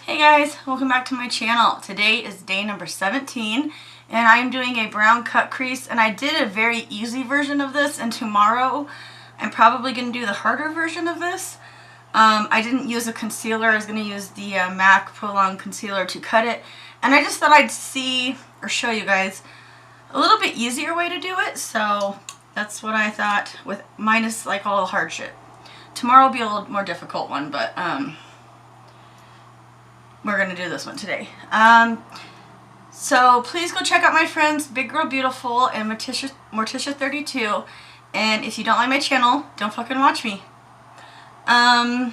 Hey guys, welcome back to my channel. Today is day number 17 and I am doing a brown cut crease, and I did a very easy version of this, and tomorrow I'm probably going to do the harder version of this. I didn't use a concealer. I was going to use the MAC Pull-On Concealer to cut it, and I just thought I'd see or show you guys a little bit easier way to do it, so that's what I thought, with minus like all the hard shit. Tomorrow will be a little more difficult one, but we're going to do this one today. So please go check out my friends BigGirlBeautiful and Morticia32. And if you don't like my channel, don't fucking watch me. And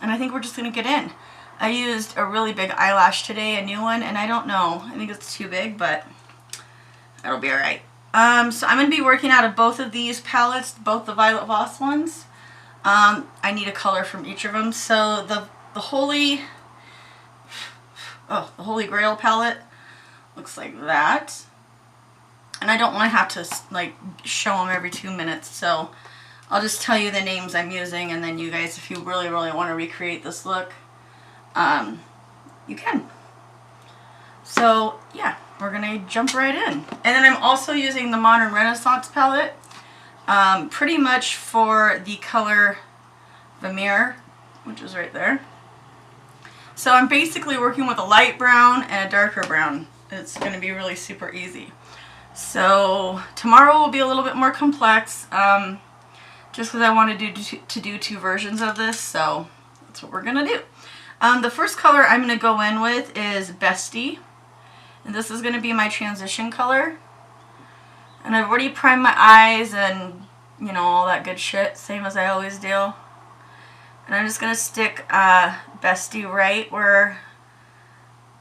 I think we're just going to get in. I used a really big eyelash today, a new one, and I don't know. I think it's too big, but that'll be alright. So I'm going to be working out of both of these palettes, both the VioletVoss ones. I need a color from each of them. So the Holy Grail palette looks like that, and I don't want to have to like show them every 2 minutes, so I'll just tell you the names I'm using, and then you guys, if you really want to recreate this look, you can. So yeah, we're gonna jump right in. And then I'm also using the Modern Renaissance palette, pretty much for the color Vermeer, which is right there. So I'm basically working with a light brown and a darker brown. It's going to be really super easy. So tomorrow will be a little bit more complex, just because I wanted to do two versions of this, so that's what we're going to do. The first color I'm going to go in with is Bestie, and this is going to be my transition color. And I've already primed my eyes and, you know, all that good shit, same as I always do. And I'm just going to stick Bestie right where,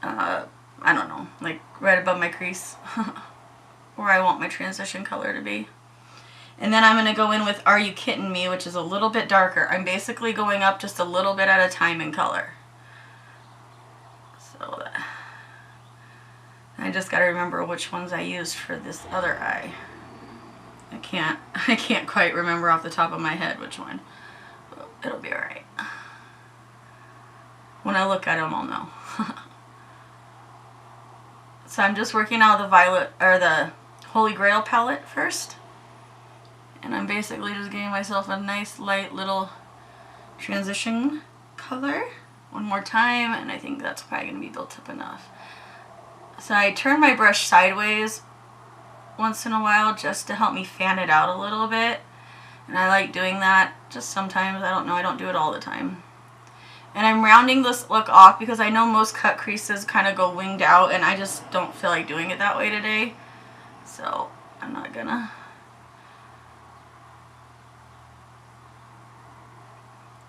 I don't know, like right above my crease, where I want my transition color to be. And then I'm going to go in with Are You Kidding Me, which is a little bit darker. I'm basically going up just a little bit at a time in color. So I just got to remember which ones I used for this other eye. I can't quite remember off the top of my head which one. It'll be alright. When I look at them, I'll know. So I'm just working out the Holy Grail palette first. And I'm basically just giving myself a nice light little transition color. One more time, and I think that's probably going to be built up enough. So I turn my brush sideways once in a while just to help me fan it out a little bit. And I like doing that just sometimes. I don't know, I don't do it all the time. And I'm rounding this look off because I know most cut creases kind of go winged out, and I just don't feel like doing it that way today. So I'm not gonna.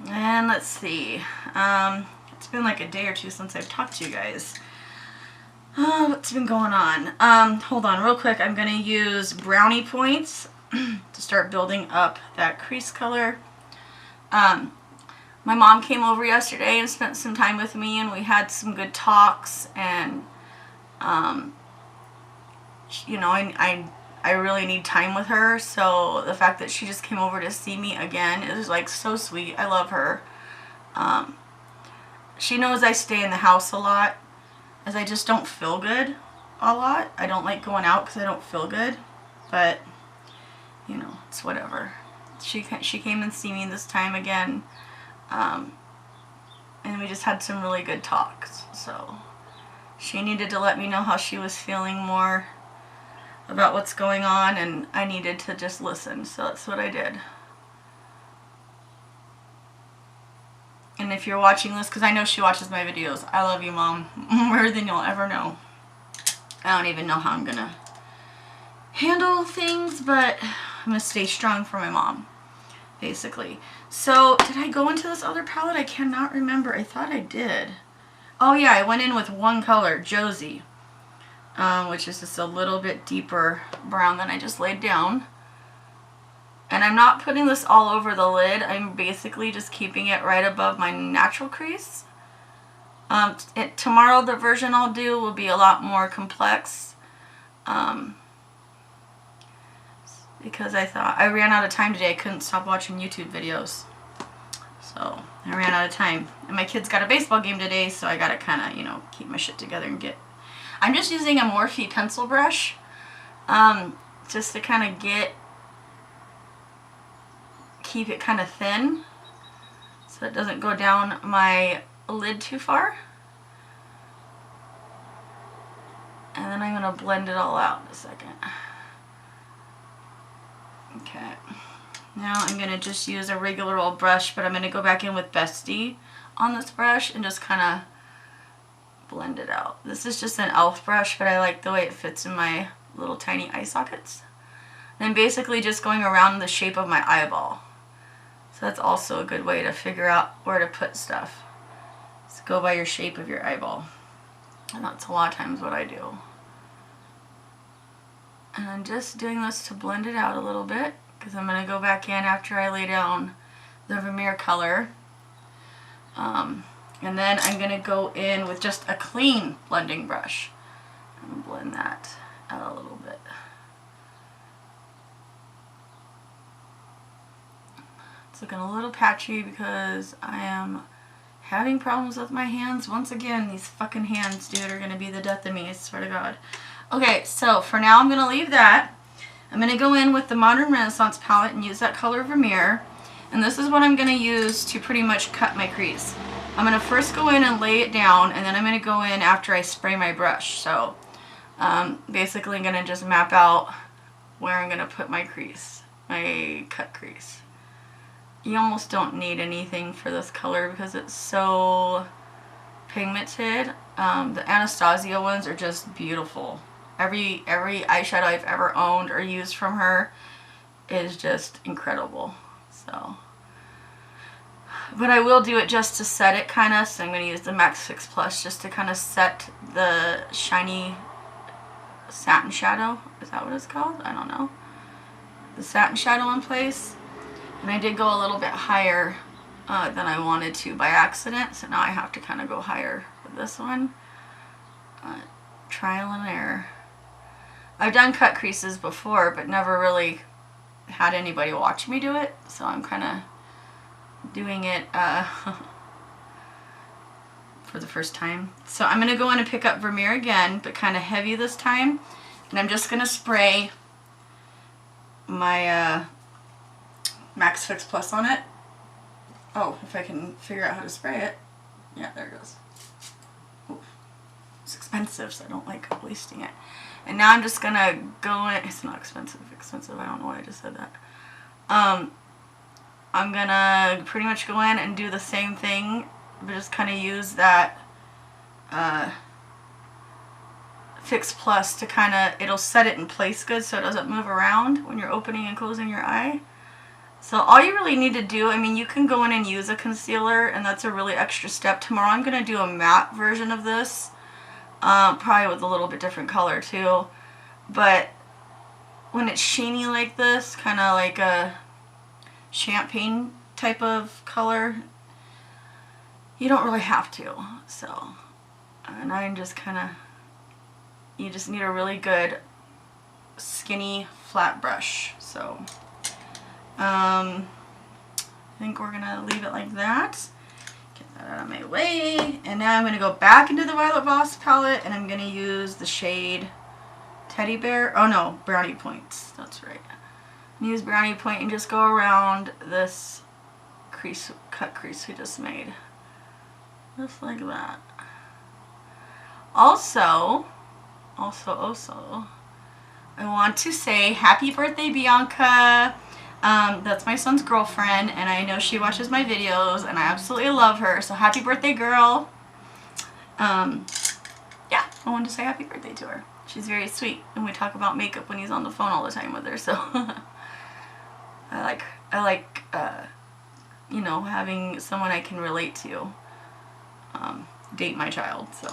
And let's see. It's been like a day or two since I've talked to you guys. What's been going on? Hold on real quick. I'm gonna use brownie points to start building up that crease color. My mom came over yesterday and spent some time with me, and we had some good talks, and you know, I really need time with her, so the fact that she just came over to see me again is like so sweet. I love her. She knows I stay in the house a lot, as I just don't feel good a lot. I don't like going out because I don't feel good, but you know, it's whatever. She came and see me this time again, and we just had some really good talks. So she needed to let me know how she was feeling more about what's going on, and I needed to just listen. So that's what I did. And if you're watching this, because I know she watches my videos, I love you, Mom, more than you'll ever know. I don't even know how I'm gonna handle things, but I'm going to stay strong for my mom, basically. So, did I go into this other palette? I cannot remember. I thought I did. Oh yeah, I went in with one color, Josie, which is just a little bit deeper brown than I just laid down. And I'm not putting this all over the lid. I'm basically just keeping it right above my natural crease. Tomorrow, the version I'll do will be a lot more complex. Because I thought I ran out of time today. I couldn't stop watching YouTube videos. So So I ran out of time. And my kid's got a baseball game today, so I gotta kind of, you know, keep my shit together and get... I'm just using a Morphe pencil brush, just to kind of keep it kind of thin, so it doesn't go down my lid too far. And then I'm going to blend it all out in a second. Okay. Now I'm going to just use a regular old brush, but I'm going to go back in with Bestie on this brush and just kind of blend it out. This is just an e.l.f. brush, but I like the way it fits in my little tiny eye sockets. And I'm basically just going around the shape of my eyeball. So that's also a good way to figure out where to put stuff. Just go by your shape of your eyeball. And that's a lot of times what I do. And I'm just doing this to blend it out a little bit, because I'm going to go back in after I lay down the Vermeer color. And then I'm going to go in with just a clean blending brush and blend that out a little bit. It's looking a little patchy because I am having problems with my hands. Once again, these fucking hands, dude, are going to be the death of me, I swear to God. Okay, so for now I'm going to leave that. I'm going to go in with the Modern Renaissance palette and use that color Vermeer. And this is what I'm going to use to pretty much cut my crease. I'm going to first go in and lay it down, and then I'm going to go in after I spray my brush. So basically I'm going to just map out where I'm going to put my crease, my cut crease. You almost don't need anything for this color because it's so pigmented. The Anastasia ones are just beautiful. Every eyeshadow I've ever owned or used from her is just incredible. So, but I will do it just to set it kind of. So I'm going to use the MAC 6 Plus just to kind of set the shiny satin shadow. Is that what it's called? I don't know. The satin shadow in place. And I did go a little bit higher than I wanted to by accident, so now I have to kind of go higher with this one. Trial and error. I've done cut creases before, but never really had anybody watch me do it, so I'm kind of doing it for the first time. So I'm going to go in and pick up Vermeer again, but kind of heavy this time, and I'm just going to spray my MAC 6 Plus on it. Oh, if I can figure out how to spray it. Yeah, there it goes. Ooh. It's expensive, so I don't like wasting it. And now I'm just gonna go in. It's not expensive. I don't know why I just said that. I'm gonna pretty much go in and do the same thing, but just kind of use that Fix Plus to kind of, it'll set it in place good so it doesn't move around when you're opening and closing your eye. So all you really need to do, I mean, you can go in and use a concealer, and that's a really extra step. Tomorrow I'm going to do a matte version of this, probably with a little bit different color too. But when it's sheeny like this, kind of like a champagne type of color, you don't really have to. So, and I'm just kind of, you just need a really good skinny flat brush. So I think we're gonna leave it like that. Get that out of my way. And now I'm gonna go back into the VioletVoss palette, and I'm gonna use the shade Teddy Bear. Oh no, Brownie Points. That's right. Use Brownie Point and just go around this crease, cut crease we just made. Just like that. Also, I want to say happy birthday, Bianca. That's my son's girlfriend, and I know she watches my videos, and I absolutely love her, so happy birthday, girl. Yeah, I wanted to say happy birthday to her. She's very sweet, and we talk about makeup when he's on the phone all the time with her, so I like you know, having someone I can relate to date my child, so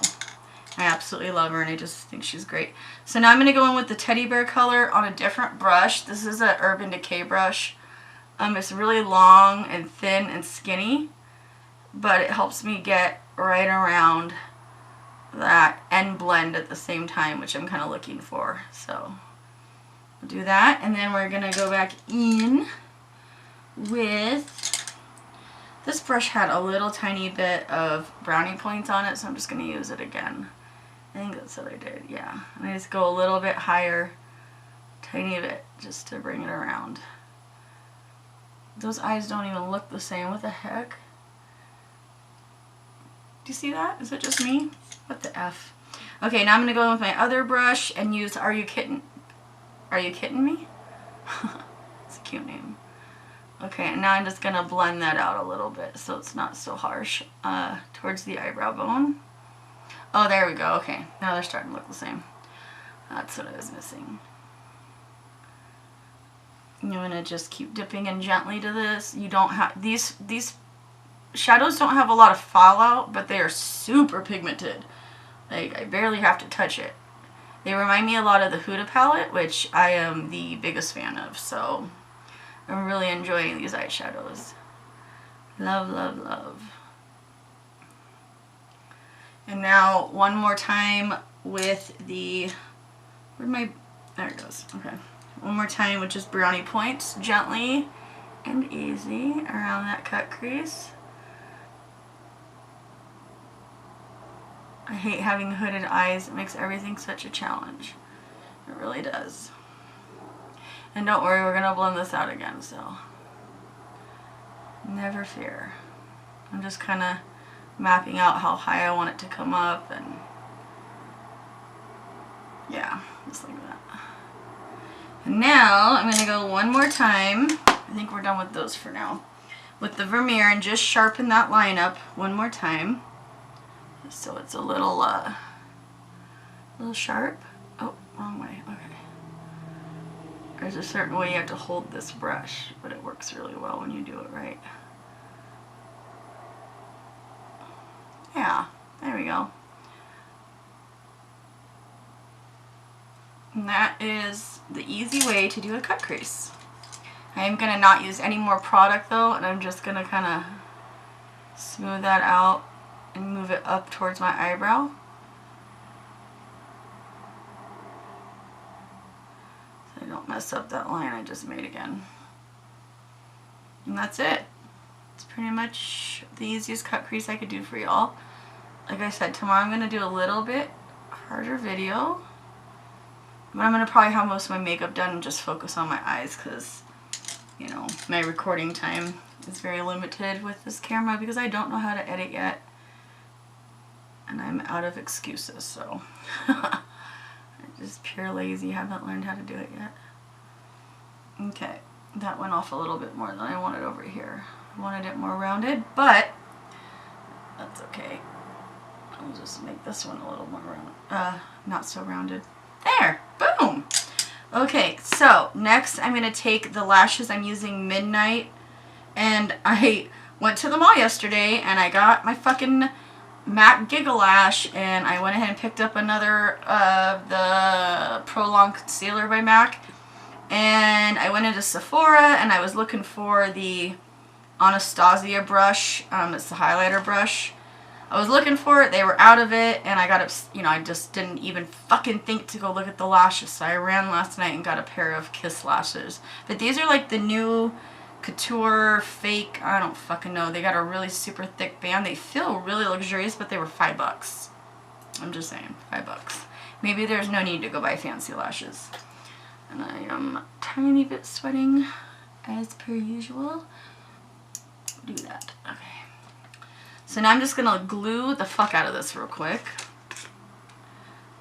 I absolutely love her, and I just think she's great. So now I'm going to go in with the Teddy Bear color on a different brush. This is an UrbanDecay brush. It's really long and thin and skinny, but it helps me get right around that and blend at the same time, which I'm kind of looking for. So we'll do that, and then we're going to go back in with This brush had a little tiny bit of brownie points on it, so I'm just going to use it again. I think that's what I did, yeah. And I just go a little bit higher, tiny bit, just to bring it around. Those eyes don't even look the same. What the heck? Do you see that? Is it just me? What the F? Okay, now I'm going to go in with my other brush and use Are You Kidding Me? It's a cute name. Okay, and now I'm just going to blend that out a little bit so it's not so harsh towards the eyebrow bone. Oh, there we go. Okay, now they're starting to look the same. That's what I was missing. I'm going to just keep dipping in gently to this. You don't have, these shadows don't have a lot of fallout, but they are super pigmented. Like, I barely have to touch it. They remind me a lot of the Huda palette, which I am the biggest fan of, so I'm really enjoying these eyeshadows. Love, love, love. And now, one more time with the, there it goes, okay. One more time with just brownie points, gently and easy around that cut crease. I hate having hooded eyes. It makes everything such a challenge. It really does. And don't worry, we're going to blend this out again, so never fear. I'm just kind of mapping out how high I want it to come up, and yeah, just like that. And now I'm going to go one more time. I think we're done with those for now. With the Vermeer, and just sharpen that line up one more time. So it's a little sharp. Oh, wrong way. Okay. There's a certain way you have to hold this brush, but it works really well when you do it right. Yeah, there we go. And that is the easy way to do a cut crease. I am going to not use any more product though, and I'm just going to kind of smooth that out and move it up towards my eyebrow. So I don't mess up that line I just made again. And that's it. It's pretty much the easiest cut crease I could do for y'all. Like I said, tomorrow I'm going to do a little bit harder video. But I'm going to probably have most of my makeup done and just focus on my eyes because, you know, my recording time is very limited with this camera because I don't know how to edit yet. And I'm out of excuses, so I'm just pure lazy, haven't learned how to do it yet. Okay, that went off a little bit more than I wanted over here. I wanted it more rounded, but that's okay. I'll just make this one a little more round, not so rounded. There, boom. Okay, so next I'm going to take the lashes. I'm using Midnight, and I went to the mall yesterday and I got my fucking MAC Giggle Lash, and I went ahead and picked up another the Pro Long Concealer by MAC, and I went into Sephora and I was looking for the Anastasia brush. It's the highlighter brush. I was looking for it, they were out of it, and I got, you know, I just didn't even fucking think to go look at the lashes, so I ran last night and got a pair of Kiss lashes. But these are like the new Coutour fake, I don't fucking know. They got a really super thick band. They feel really luxurious, but they were $5. I'm just saying, $5. Maybe there's no need to go buy fancy lashes. And I am a tiny bit sweating as per usual. Do that. Okay. So now I'm just going to glue the fuck out of this real quick.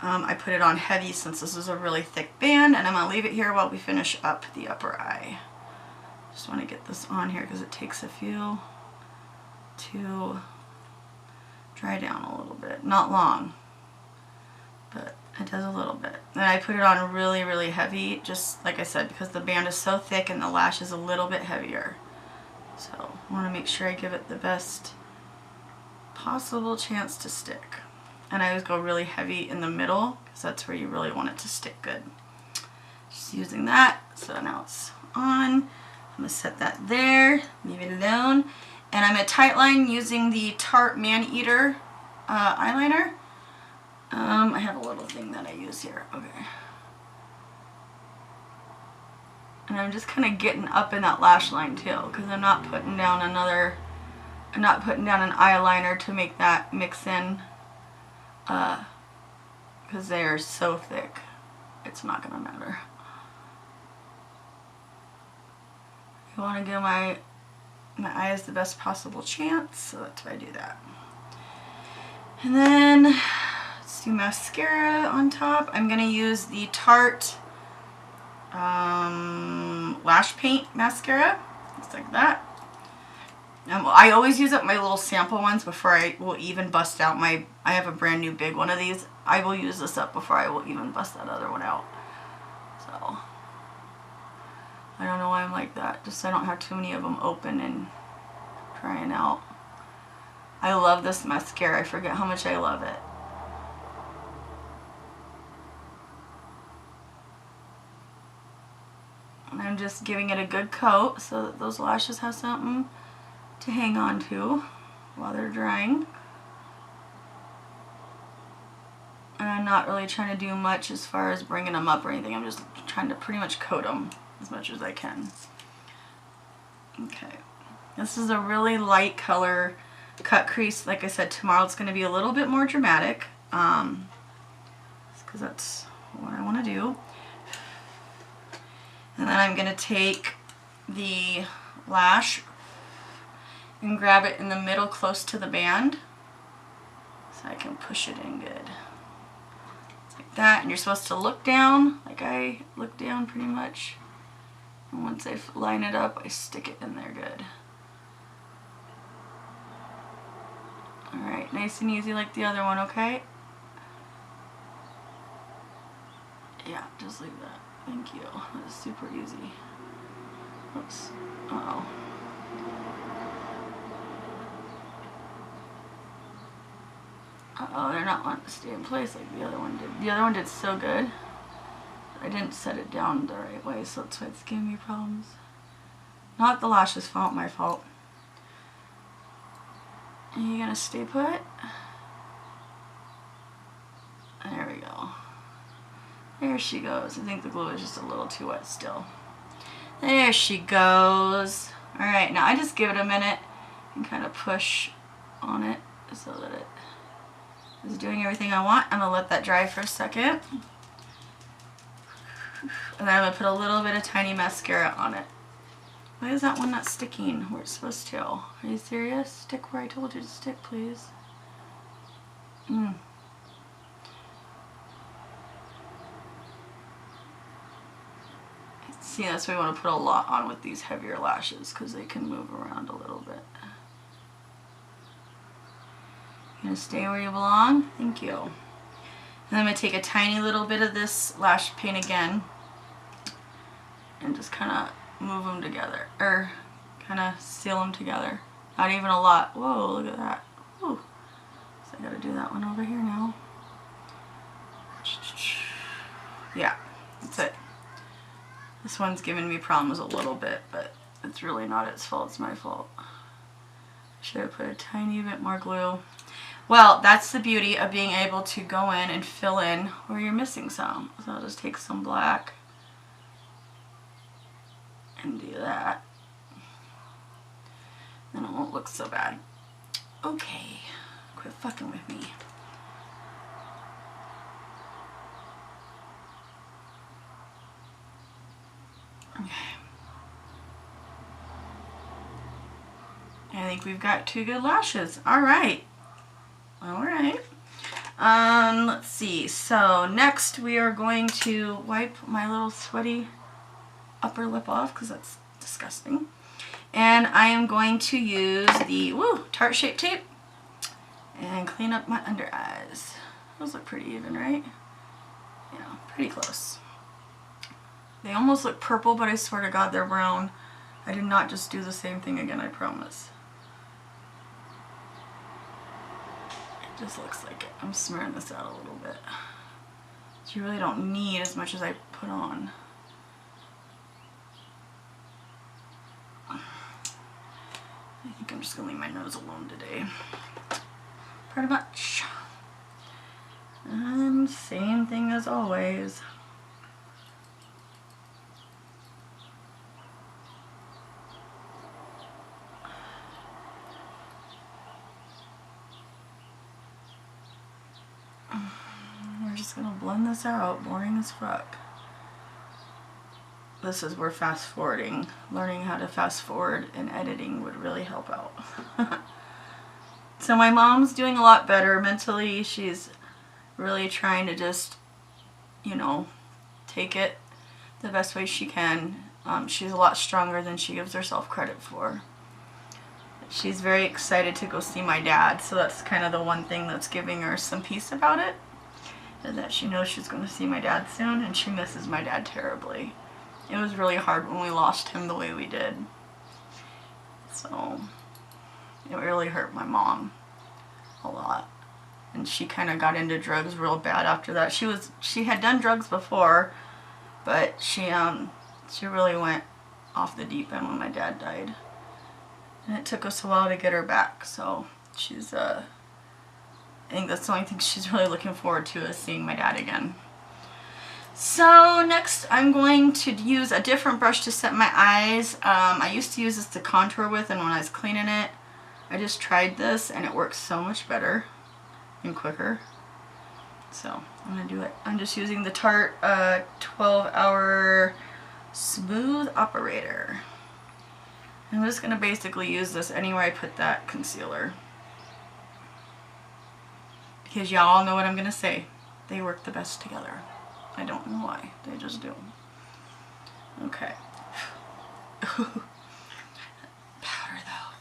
I put it on heavy since this is a really thick band, and I'm going to leave it here while we finish up the upper eye. Just want to get this on here because it takes a few to dry down a little bit. Not long, but it does a little bit. Then I put it on really, really heavy, just like I said, because the band is so thick and the lash is a little bit heavier. So I want to make sure I give it the best possible chance to stick. And I always go really heavy in the middle because that's where you really want it to stick good. Just using that. So now it's on. I'm going to set that there, leave it alone. And I'm going to tightline using the Tarte ManEater eyeliner. I have a little thing that I use here. Okay. And I'm just kind of getting up in that lash line too, because I'm not putting down another I'm not putting down an eyeliner to make that mix in, because they are so thick, it's not gonna matter. I want to give my eyes the best possible chance, so that's why I do that. And then let's do mascara on top. I'm gonna use the Tarte Lash Paint mascara, just like that. I always use up my little sample ones before I will even bust out my, I have a brand new big one of these. I will use this up before I will even bust that other one out. So, I don't know why I'm like that, just so I don't have too many of them open and trying out. I love this mascara, I forget how much I love it. And I'm just giving it a good coat so that those lashes have something to hang on to while they're drying. And I'm not really trying to do much as far as bringing them up or anything. I'm just trying to pretty much coat them as much as I can. Okay. This is a really light color cut crease. Like I said, tomorrow it's going to be a little bit more dramatic. Because that's what I want to do. And then I'm going to take the lash and grab it in the middle close to the band so I can push it in good. Like that, and you're supposed to look down, like I look down pretty much. And once I line it up, I stick it in there good. Alright, nice and easy like the other one, okay? Yeah, just like that. Thank you. That's super easy. Oops. Uh-oh. Uh-oh, they're not wanting to stay in place like the other one did. The other one did so good. I didn't set it down the right way, so that's why it's giving me problems. Not the lash's fault, my fault. Are you gonna stay put? There we go. There she goes. I think the glue is just a little too wet still. There she goes. Alright, now I just give it a minute and kind of push on it so that it is doing everything I want. I'm going to let that dry for a second. And then I'm going to put a little bit of tiny mascara on it. Why is that one not sticking where it's supposed to? Are you serious? Stick where I told you to stick, please. See, that's why I want to put a lot on with these heavier lashes because they can move around a little bit. You're going to stay where you belong? Thank you. And then I'm going to take a tiny little bit of this lash paint again and just kind of move them together, or kind of seal them together. Not even a lot. Whoa, look at that. Whew. So I got to do that one over here now. Yeah, that's it. This one's giving me problems a little bit, but it's really not its fault, it's my fault. Should have put a tiny bit more glue. Well, that's the beauty of being able to go in and fill in where you're missing some. So I'll just take some black and do that. Then it won't look so bad. Okay, quit fucking with me. Okay. I think we've got two good lashes. Alright. Alright. Let's see. So next we are going to wipe my little sweaty upper lip off because that's disgusting. And I am going to use the Tarte Shape Tape and clean up my under eyes. Those look pretty even, right? Yeah, pretty close. They almost look purple, but I swear to God they're brown. I did not just do the same thing again, I promise. It just looks like it. I'm smearing this out a little bit. So you really don't need as much as I put on. I think I'm just going to leave my nose alone today. Pretty much. And same thing as always. We're just gonna blend this out, boring as fuck. This is where fast forwarding, learning how to fast forward in editing would really help out. So my mom's doing a lot better mentally. She's really trying to just, you know, take it the best way she can. She's a lot stronger than she gives herself credit for. She's very excited to go see my dad, so that's kind of the one thing that's giving her some peace about it, is that she knows she's going to see my dad soon, and she misses my dad terribly. It was really hard when we lost him the way we did. So it really hurt my mom a lot. And she kind of got into drugs real bad after that. She had done drugs before, but she really went off the deep end when my dad died. And it took us a while to get her back. So she's I think that's the only thing she's really looking forward to, is seeing my dad again. So next I'm going to use a different brush to set my eyes. I used to use this to contour with, and when I was cleaning it, I just tried this and it works so much better and quicker. So I'm going to do it. I'm just using the Tarte 12-hour smooth operator. I'm just going to basically use this anywhere I put that concealer, because y'all know what I'm going to say. They work the best together. I don't know why. They just do. Okay. Powder though.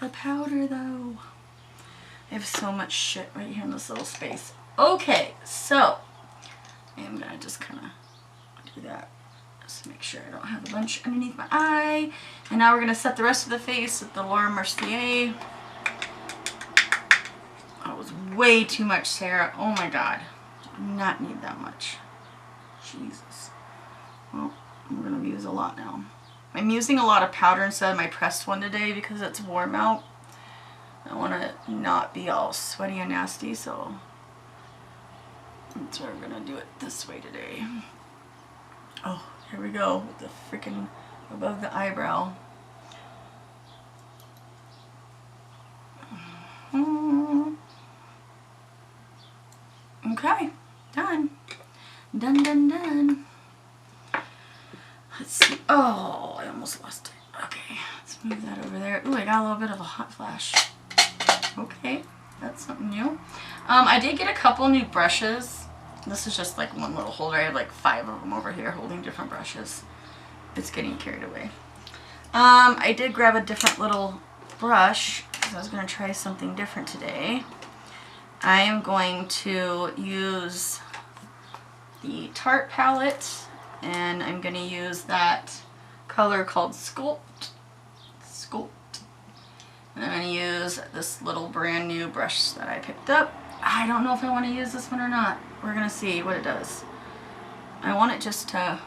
The powder though. I have so much shit right here in this little space. Okay, so I'm gonna just kind of do that. Just to make sure I don't have a bunch underneath my eye. And now we're gonna set the rest of the face with the Mercier. That was way too much, Sarah. Oh my god. Not need that much. Jesus. Well, I'm gonna use a lot now. I'm using a lot of powder instead of my pressed one today because it's warm out. I want to not be all sweaty and nasty, so that's why we're gonna do it this way today. Oh, here we go with the freaking above the eyebrow. Okay. Done. Done, done, done. Let's see. Oh, I almost lost it. Okay, let's move that over there. Ooh, I got a little bit of a hot flash. Okay, that's something new. I did get a couple new brushes. This is just like one little holder. I have like 5 of them over here holding different brushes. It's getting carried away. I did grab a different little brush because I was going to try something different today. I am going to use the Tarte palette, and I'm going to use that color called Sculpt. And I'm going to use this little brand new brush that I picked up. I don't know if I want to use this one or not. We're going to see what it does. I want it just to...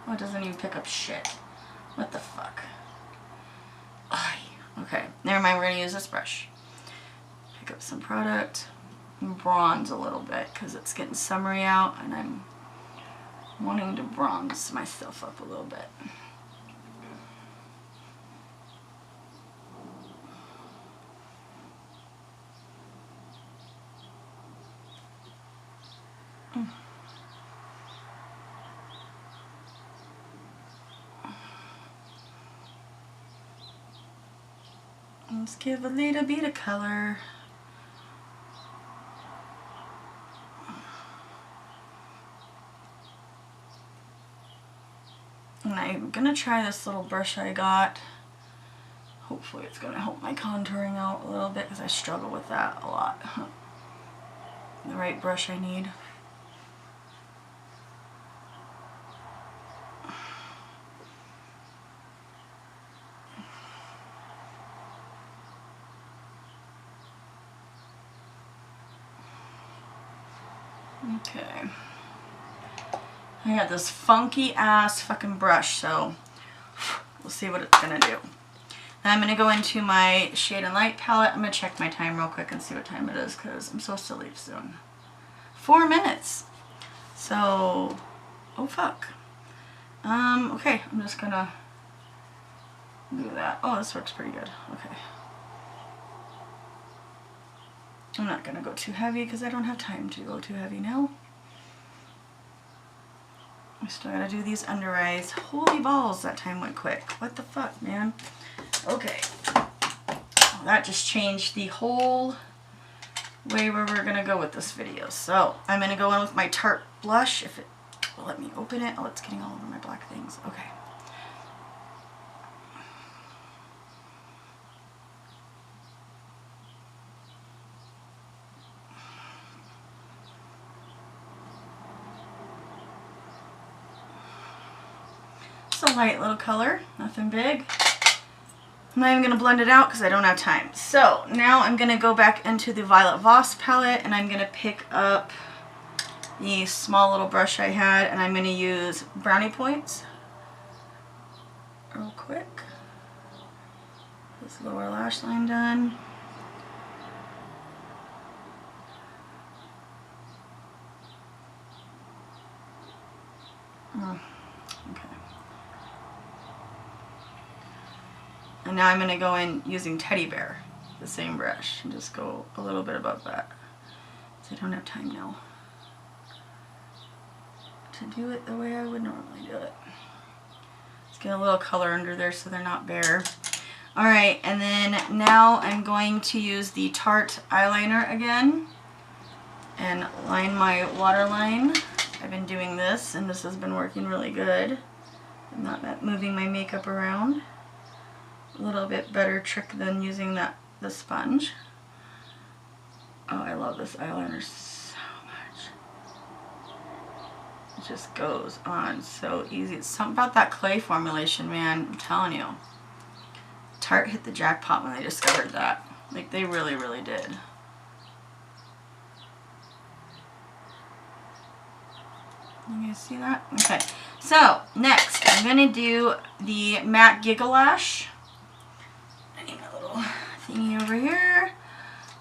Oh, it doesn't even pick up shit. What the fuck? Okay, never mind. We're going to use this brush. Pick up some product. Bronze a little bit because it's getting summery out and I'm wanting to bronze myself up a little bit. Let's give a little bit of color. And I'm gonna try this little brush I got. Hopefully it's gonna help my contouring out a little bit because I struggle with that a lot. The right brush I need. Okay. I got this funky ass fucking brush, so we'll see what it's gonna do. And I'm gonna go into my Shade and Light palette. I'm gonna check my time real quick and see what time it is because I'm supposed to leave soon. 4 minutes. So, oh fuck. Okay, I'm just gonna do that. Oh, this works pretty good. Okay. I'm not going to go too heavy because I don't have time to go too heavy now. I still got to do these under eyes. Holy balls, that time went quick. What the fuck, man? Okay. Well, that just changed the whole way where we're going to go with this video. So I'm going to go in with my Tarte blush. If it will let me open it. Oh, it's getting all over my black things. Okay. It's a light little color, nothing big. I'm not even going to blend it out because I don't have time. So now I'm going to go back into the VioletVoss palette and I'm going to pick up the small little brush I had and I'm going to use brownie points real quick. This lower lash line done. Okay. And now I'm going to go in using Teddy Bear, the same brush, and just go a little bit above that. So I don't have time now to do it the way I would normally do it. Let's get a little color under there so they're not bare. Alright, and then now I'm going to use the Tarte eyeliner again and line my waterline. I've been doing this and this has been working really good. I'm not moving my makeup around. A little bit better trick than using the sponge. Oh, I love this eyeliner so much. It just goes on so easy. It's something about that clay formulation, man. I'm telling you. Tarte hit the jackpot when they discovered that. Like, they really, really did. You guys see that? Okay. So, next, I'm going to do the matte Giggle Lash. I need my little thingy over here.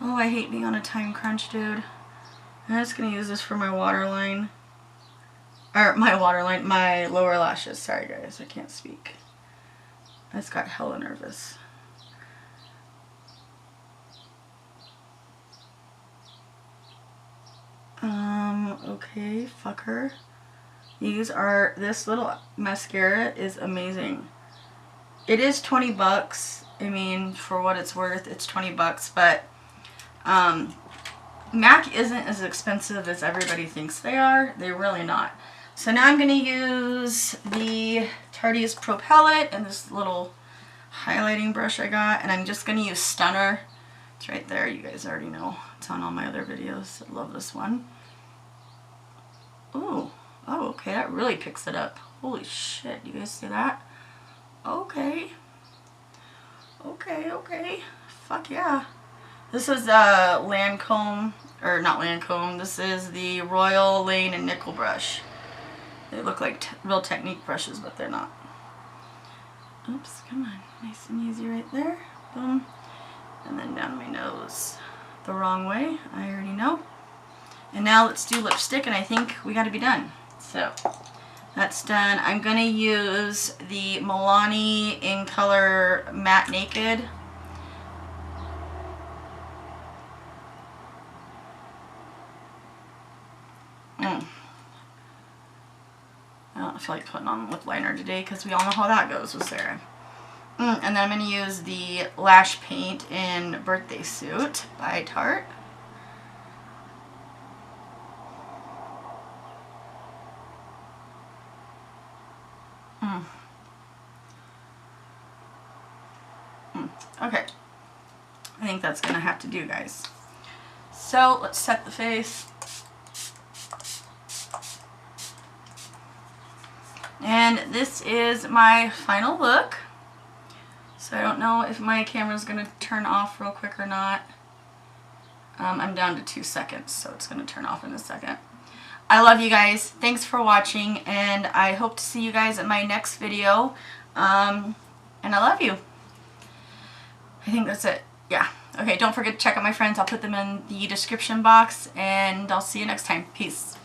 Oh, I hate being on a time crunch, dude. I'm just going to use this for my waterline. Or, my lower lashes. Sorry, guys. I can't speak. I just got hella nervous. Okay, fuck her. This little mascara is amazing. It is 20 bucks. I mean, for what it's worth, it's 20 bucks, but MAC isn't as expensive as everybody thinks they are. They're really not. So now I'm going to use the Tarte's Pro Palette and this little highlighting brush I got, and I'm just going to use Stunner. It's right there. You guys already know. It's on all my other videos. I love this one. Ooh. Oh, okay. That really picks it up. Holy shit. You guys see that? Okay. Okay, okay. Fuck yeah. This is Lancome, or not Lancome. This is the Royal Lane and Nickel brush. They look like real Technique brushes, but they're not. Oops, come on. Nice and easy right there. Boom. And then down my nose. The wrong way. I already know. And now let's do lipstick, and I think we got to be done. So, that's done. I'm going to use the Milani in color Matte Naked. I don't feel like putting on lip liner today because we all know how that goes with Sarah. And then I'm going to use the Lash Paint in Birthday Suit by Tarte. Okay. I think that's going to have to do, guys. So, let's set the face. And this is my final look. So I don't know if my camera's going to turn off real quick or not. I'm down to 2 seconds, so it's going to turn off in a second. I love you guys. Thanks for watching, and I hope to see you guys in my next video. And I love you. I think that's it. Yeah. Okay, don't forget to check out my friends. I'll put them in the description box, and I'll see you next time. Peace.